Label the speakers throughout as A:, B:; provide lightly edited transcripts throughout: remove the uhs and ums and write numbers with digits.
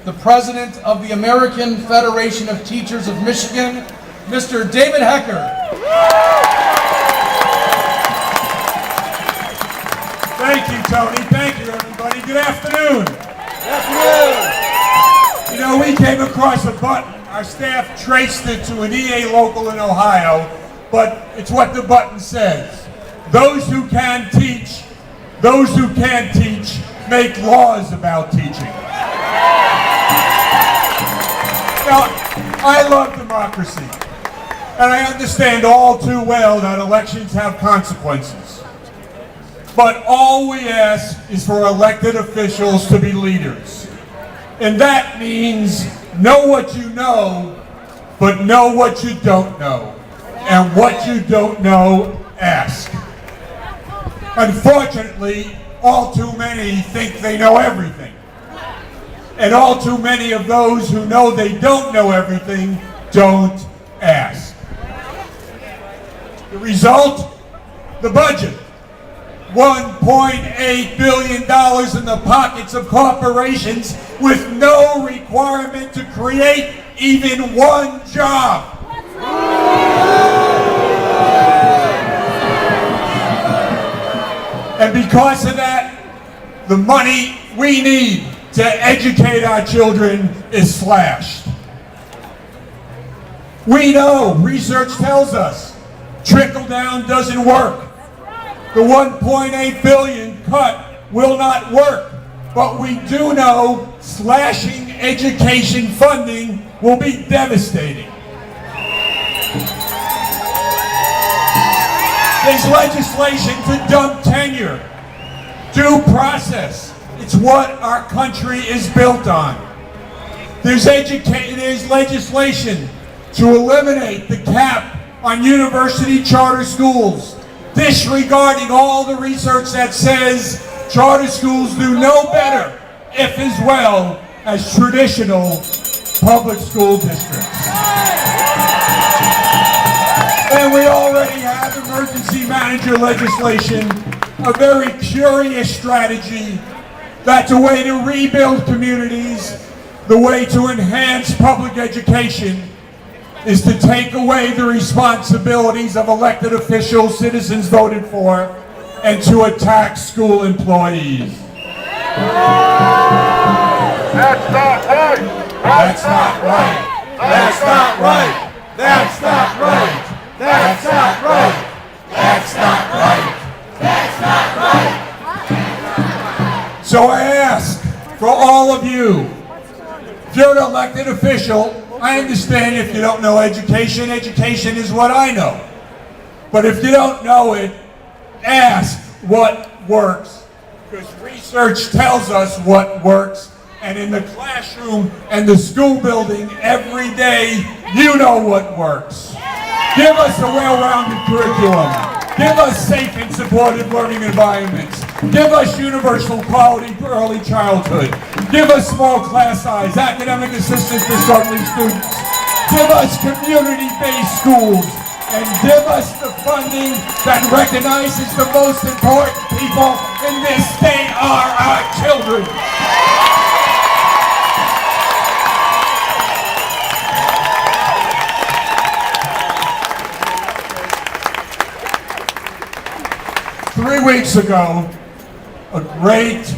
A: the President of the American Federation of Teachers of Michigan, Mr. David Hecker.
B: Thank you, Tony. Thank you, everybody. Good afternoon.
C: Good afternoon.
B: You know, we came across a button. Our staff traced it to an EA local in Ohio, but it's what the button says. Those who can teach, those who can't teach, make laws about teaching. Now, I love democracy, and I understand all too well that elections have consequences. But all we ask is for elected officials to be leaders. And that means know what you know, but know what you don't know. And what you don't know, ask. Unfortunately, all too many think they know everything. And all too many of those who know they don't know everything don't ask. The result? The budget. $1.8 billion in the pockets of corporations with no requirement to create even one job. And because of that, the money we need to educate our children is slashed. We know, research tells us, trickle down doesn't work. The $1.8 billion cut will not work, but we do know slashing education funding will be devastating. There's legislation to dump tenure, due process. It's what our country is built on. There's legislation to eliminate the cap on university charter schools, disregarding all the research that says charter schools do no better, if as well, as traditional public school districts. And we already have emergency manager legislation, a very curious strategy that's a way to rebuild communities. The way to enhance public education is to take away the responsibilities of elected officials citizens voted for and to attack school employees.
C: That's not right.
B: That's not right.
C: That's not right. That's not right. That's not right.
B: That's not right.
C: That's not right.
B: So I ask for all of you, if you're an elected official, I understand if you don't know education, education is what I know. But if you don't know it, ask what works. Because research tells us what works. And in the classroom and the school building every day, you know what works. Give us a well-rounded curriculum. Give us safe and supportive learning environments. Give us universal quality early childhood. Give us small class size, academic assistance for struggling students. Give us community-based schools. And give us the funding that recognizes the most important people in this state are our children. Three weeks ago, a great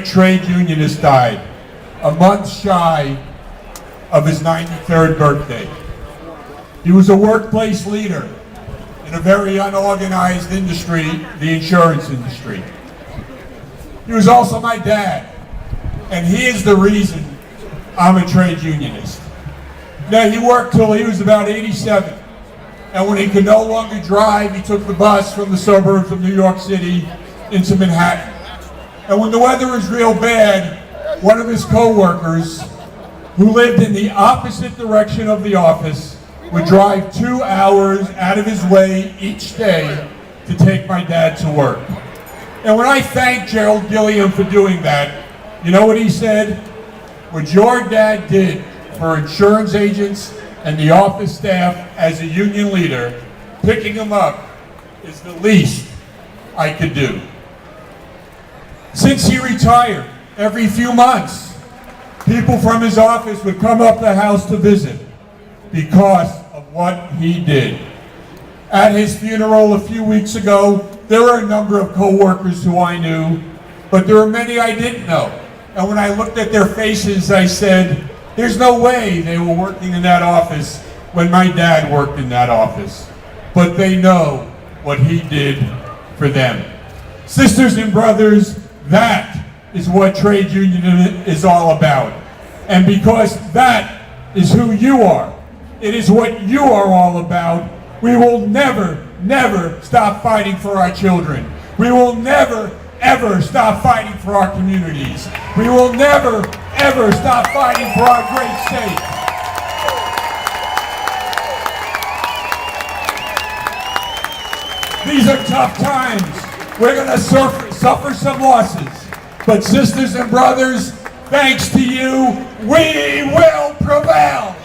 B: trade unionist died, a month shy of his 93rd birthday. He was a workplace leader in a very unorganized industry, the insurance industry. He was also my dad, and he is the reason I'm a trade unionist. Now, he worked till he was about 87. And when he could no longer drive, he took the bus from the suburbs of New York City into Manhattan. And when the weather was real bad, one of his co-workers, who lived in the opposite direction of the office, would drive 2 hours out of his way each day to take my dad to work. And when I thanked Gerald Gilliam for doing that, you know what he said? What your dad did for insurance agents and the office staff as a union leader, picking him up is the least I could do. Since he retired, every few months, People from his office would come up the house to visit because of what he did. At his funeral a few weeks ago, there were a number of co-workers who I knew, but there were many I didn't know. And when I looked at their faces, I said, there's no way they were working in that office when my dad worked in that office. But they know what he did for them. Sisters and brothers, that is what trade union is all about. And because that is who you are, it is what you are all about, we will never, never stop fighting for our children. We will never, ever stop fighting for our communities. We will never, ever stop fighting for our great state. These are tough times. We're going to suffer some losses. But sisters and brothers, thanks to you, we will